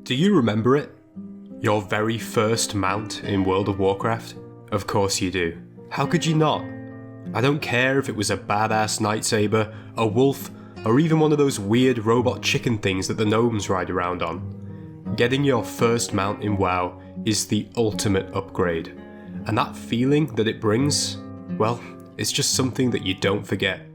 Do you remember it? Your very first mount in World of Warcraft? Of course you do. How could you not? I don't care if it was a badass lightsaber, a wolf, or even one of those weird robot chicken things that the gnomes ride around on. Getting your first mount in WoW is the ultimate upgrade. And that feeling that it brings, well, it's just something that you don't forget.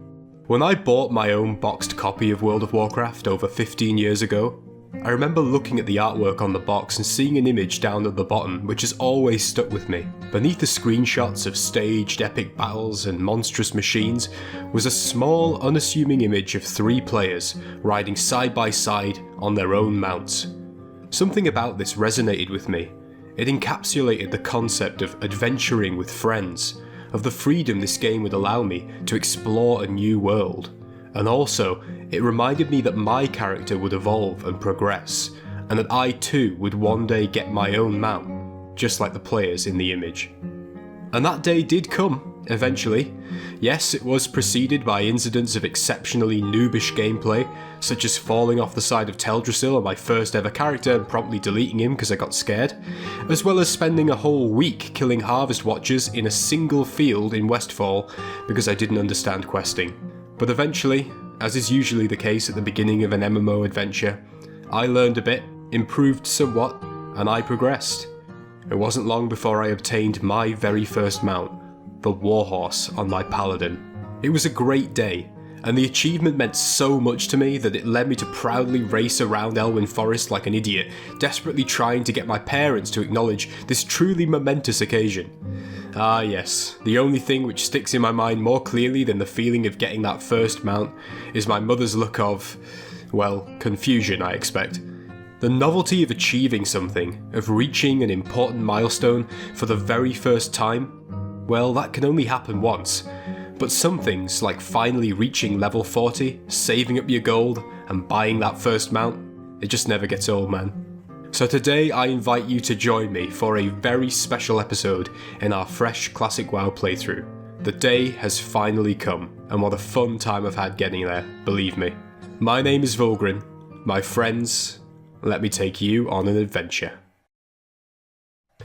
When I bought my own boxed copy of World of Warcraft over 15 years ago, I remember looking at the artwork on the box and seeing an image down at the bottom which has always stuck with me. Beneath the screenshots of staged epic battles and monstrous machines was a small, unassuming image of 3 players riding side by side on their own mounts. Something about this resonated with me. It encapsulated the concept of adventuring with friends, of the freedom this game would allow me to explore a new world. And also, it reminded me that my character would evolve and progress, and that I too would one day get my own mount, just like the players in the image. And that day did come, eventually. Yes, it was preceded by incidents of exceptionally noobish gameplay, such as falling off the side of Teldrassil on my first ever character and promptly deleting him because I got scared, as well as spending a whole week killing Harvest Watchers in a single field in Westfall because I didn't understand questing. But eventually, as is usually the case at the beginning of an MMO adventure, I learned a bit, improved somewhat, and I progressed. It wasn't long before I obtained my very first mount, the Warhorse on my Paladin. It was a great day, and the achievement meant so much to me that it led me to proudly race around Elwyn Forest like an idiot, desperately trying to get my parents to acknowledge this truly momentous occasion. Ah yes, the only thing which sticks in my mind more clearly than the feeling of getting that first mount is my mother's look of, well, confusion I expect. The novelty of achieving something, of reaching an important milestone for the very first time, well, that can only happen once. But some things, like finally reaching level 40, saving up your gold, and buying that first mount, it just never gets old, man. So today I invite you to join me for a very special episode in our fresh Classic WoW playthrough. The day has finally come, and what a fun time I've had getting there, believe me. My name is Vulgrin. My friends, let me take you on an adventure.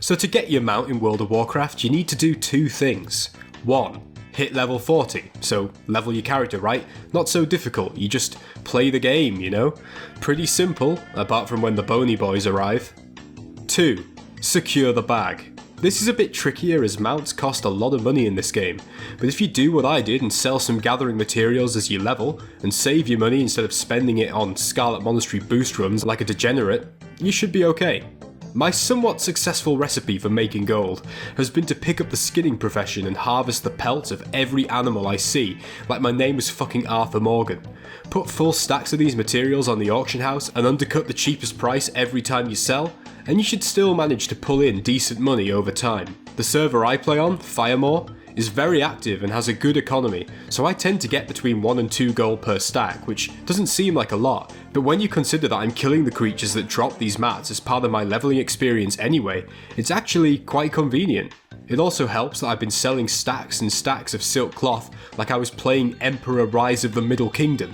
So to get your mount in World of Warcraft, you need to do 2 things. 1. Hit level 40, so level your character, right? Not so difficult, you just play the game, you know? Pretty simple, apart from when the bony boys arrive. 2. Secure the bag. This is a bit trickier as mounts cost a lot of money in this game, but if you do what I did and sell some gathering materials as you level, and save your money instead of spending it on Scarlet Monastery boost runs like a degenerate, you should be okay. My somewhat successful recipe for making gold has been to pick up the skinning profession and harvest the pelts of every animal I see, like my name was fucking Arthur Morgan. Put full stacks of these materials on the auction house and undercut the cheapest price every time you sell, and you should still manage to pull in decent money over time. The server I play on, Firemore, is very active and has a good economy, so I tend to get between 1 and 2 gold per stack, which doesn't seem like a lot, but when you consider that I'm killing the creatures that drop these mats as part of my leveling experience anyway, it's actually quite convenient. It also helps that I've been selling stacks and stacks of silk cloth like I was playing Emperor Rise of the Middle Kingdom.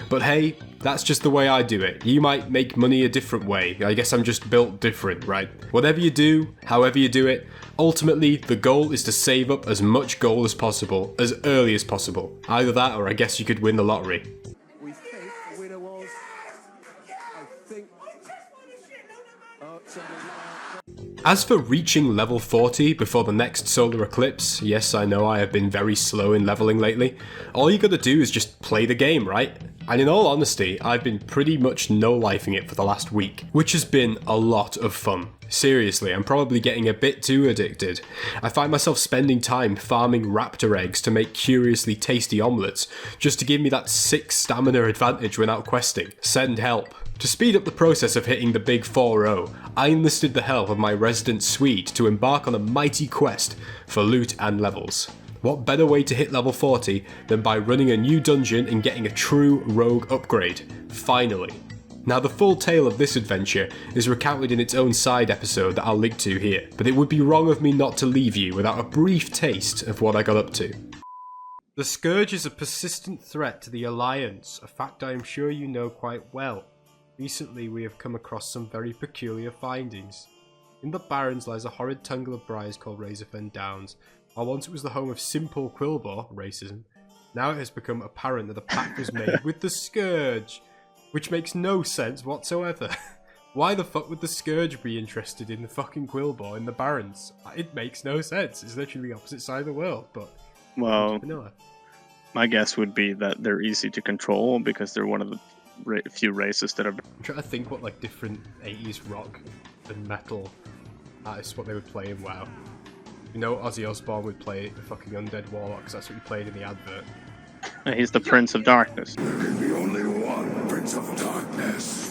But hey, that's just the way I do it. You might make money a different way. I guess I'm just built different, right? Whatever you do, however you do it, ultimately the goal is to save up as much gold as possible, as early as possible. Either that or I guess you could win the lottery. We think the winner was, I think, As for reaching level 40 before the next solar eclipse, yes I know I have been very slow in leveling lately, all you gotta do is just play the game, right? And in all honesty, I've been pretty much no-lifing it for the last week, which has been a lot of fun. Seriously, I'm probably getting a bit too addicted. I find myself spending time farming raptor eggs to make curiously tasty omelettes, just to give me that sick stamina advantage when out questing. Send help. To speed up the process of hitting the big 4-0, I enlisted the help of my resident Swede to embark on a mighty quest for loot and levels. What better way to hit level 40 than by running a new dungeon and getting a true rogue upgrade, finally. Now the full tale of this adventure is recounted in its own side episode that I'll link to here, but it would be wrong of me not to leave you without a brief taste of what I got up to. The Scourge is a persistent threat to the Alliance, a fact I am sure you know quite well. Recently, we have come across some very peculiar findings. In the Barrens lies a horrid tangle of briars called Razorfen Downs. While once it was the home of simple Quilboar, racism, now it has become apparent that a pact was made with the Scourge, which makes no sense whatsoever. Why the fuck would the Scourge be interested in the fucking Quilboar in the Barrens? It makes no sense. It's literally the opposite side of the world, but... Well, vanilla. my guess would be that they're easy to control because they're one of the few races that are... I'm trying to think what like different 80s rock and metal artists, what they would play in WoW. You know Ozzy Osbourne would play the fucking Undead Warlock because that's what he played in the advert. He's the Prince of Darkness. There can be only one Prince of Darkness.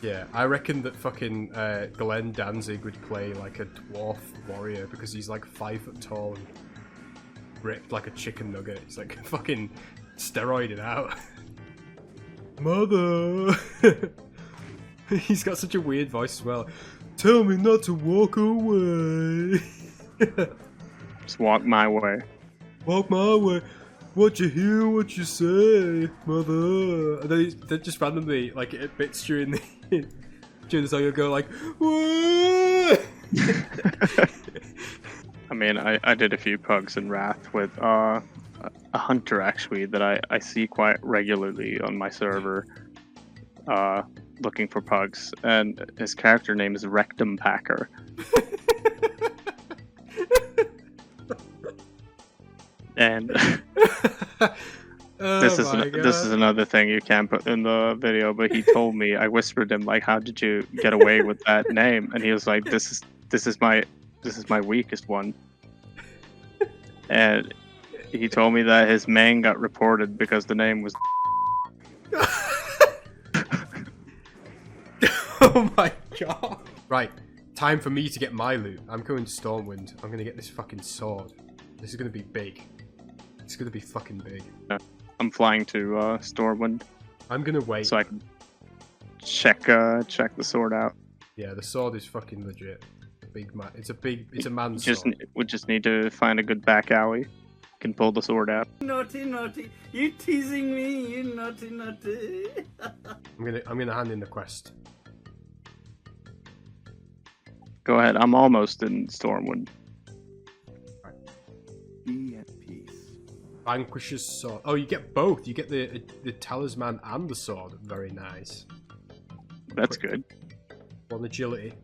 Yeah, I reckon that fucking Glenn Danzig would play like a dwarf warrior because he's like 5 foot tall and ripped like a chicken nugget. He's like fucking steroided out. Mother! He's got such a weird voice as well. Tell me not to walk away. Just walk my way. Walk my way. What you hear, what you say, mother. And then they just randomly, like, at bits during the song, you'll go like, whoa! I mean, I did a few pugs in Wrath with a hunter, actually, that I see quite regularly on my server, looking for pugs, and his character name is Rectum Packer. And this is another thing you can't put in the video, but he told me, I whispered him like, how did you get away with that name? And he was like, this is my weakest one. And he told me that his main got reported because the name was Oh my god. Right, time for me to get my loot. I'm going to Stormwind. I'm gonna get this fucking sword. This is gonna be big. It's gonna be fucking big. I'm flying to Stormwind, I'm gonna wait. so I can check the sword out. Yeah, the sword is fucking legit. Big man. It's a man's Just sword. we just need to find a good back alley. Can pull the sword out. Naughty, naughty. You teasing me, you naughty, naughty. I'm gonna hand in the quest. Go ahead. I'm almost in Stormwind. Be at peace. Vanquisher's sword. Oh, you get both. You get the talisman and the sword. Very nice. That's good. One agility.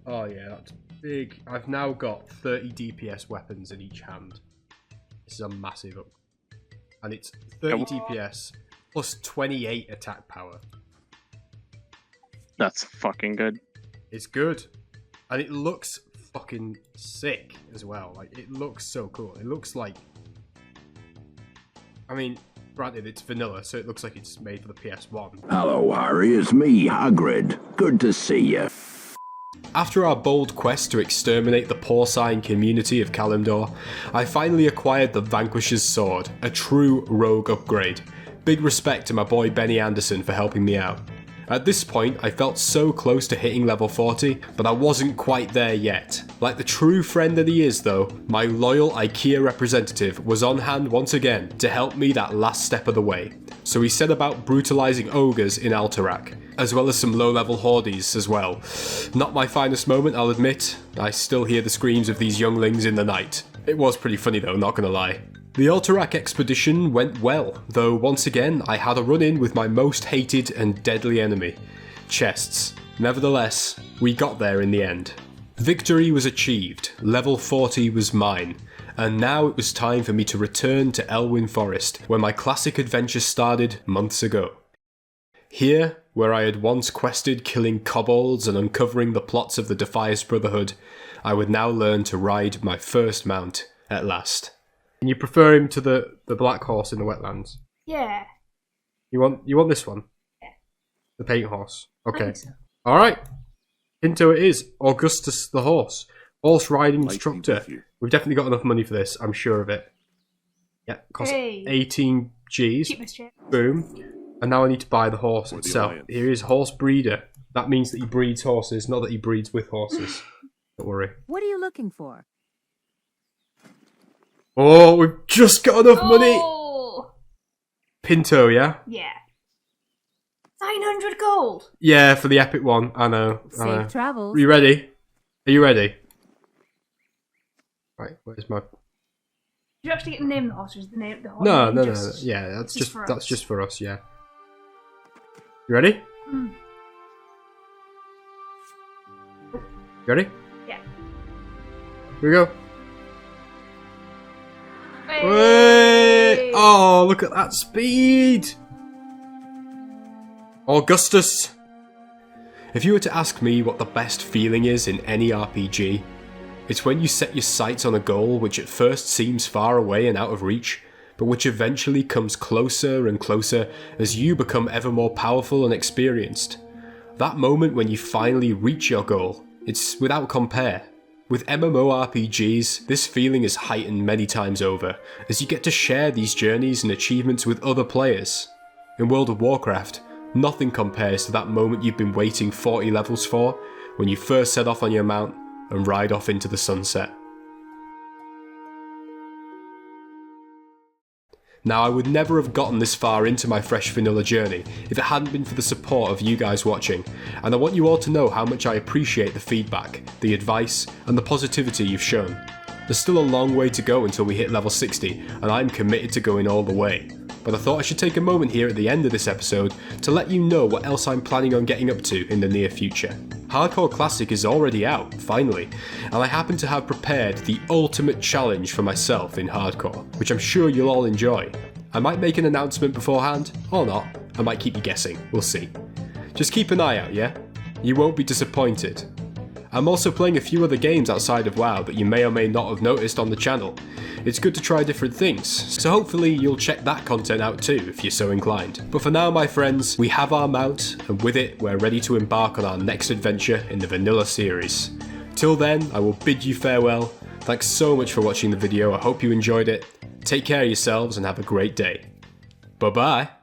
Oh yeah, that's big. I've now got 30 DPS weapons in each hand. This is a massive up. And it's 30 DPS plus 28 attack power. That's fucking good. It's good. And it looks fucking sick as well. Like, it looks so cool. It looks like... I mean, granted, it's vanilla, so it looks like it's made for the PS1. Hello, Harry. It's me, Hagrid. Good to see you. After our bold quest to exterminate the porcine community of Kalimdor, I finally acquired the Vanquisher's Sword, a true rogue upgrade. Big respect to my boy Benny Anderson for helping me out. At this point, I felt so close to hitting level 40, but I wasn't quite there yet. Like the true friend that he is though, my loyal IKEA representative was on hand once again to help me that last step of the way. So he set about brutalizing ogres in Alterac, as well as some low-level hordes as well. Not my finest moment, I'll admit. I still hear the screams of these younglings in the night. It was pretty funny though, not gonna lie. The Alterac expedition went well, though once again I had a run-in with my most hated and deadly enemy, chests. Nevertheless, we got there in the end. Victory was achieved, level 40 was mine, and now it was time for me to return to Elwyn Forest, where my classic adventure started months ago. Here, where I had once quested killing kobolds and uncovering the plots of the Defias Brotherhood, I would now learn to ride my first mount at last. And you prefer him to the black horse in the wetlands? Yeah. You want this one? Yeah. The paint horse. Okay. I think so. Alright. Into it is. Augustus the horse. Horse riding instructor. We've definitely got enough money for this, I'm sure of it. Yeah, costs Hey. 18 Gs. Cheapest shit. Boom. And now I need to buy the horse itself. Here is horse breeder. That means that he breeds horses, not that he breeds with horses. Don't worry. What are you looking for? Oh, we've just got enough money. Oh! Pinto, yeah? Yeah. 900 gold! Yeah, for the epic one. I know. I know. Safe travels. Are you ready? Are you ready? Right, where's my... Did you actually get to name the horse? Or is the horse No, name no, no, just... no. Yeah, that's just for that's us? just for us, yeah. You ready? Mm. You ready? Yeah. Here we go. Hey! Whey! Oh, look at that speed! Augustus! If you were to ask me what the best feeling is in any RPG, it's when you set your sights on a goal which at first seems far away and out of reach, but which eventually comes closer and closer as you become ever more powerful and experienced. That moment when you finally reach your goal, it's without compare. With MMORPGs, this feeling is heightened many times over, as you get to share these journeys and achievements with other players. In World of Warcraft, nothing compares to that moment you've been waiting 40 levels for, when you first set off on your mount and ride off into the sunset. Now, I would never have gotten this far into my fresh vanilla journey if it hadn't been for the support of you guys watching, and I want you all to know how much I appreciate the feedback, the advice, and the positivity you've shown. There's still a long way to go until we hit level 60, and I'm committed to going all the way. But I thought I should take a moment here at the end of this episode to let you know what else I'm planning on getting up to in the near future. Hardcore Classic is already out, finally, and I happen to have prepared the ultimate challenge for myself in Hardcore, which I'm sure you'll all enjoy. I might make an announcement beforehand, or not. I might keep you guessing, we'll see. Just keep an eye out, yeah? You won't be disappointed. I'm also playing a few other games outside of WoW that you may or may not have noticed on the channel. It's good to try different things, so hopefully you'll check that content out too if you're so inclined. But for now, my friends, we have our mount, and with it we're ready to embark on our next adventure in the Vanilla series. Till then, I will bid you farewell. Thanks so much for watching the video, I hope you enjoyed it. Take care of yourselves and have a great day. Bye bye!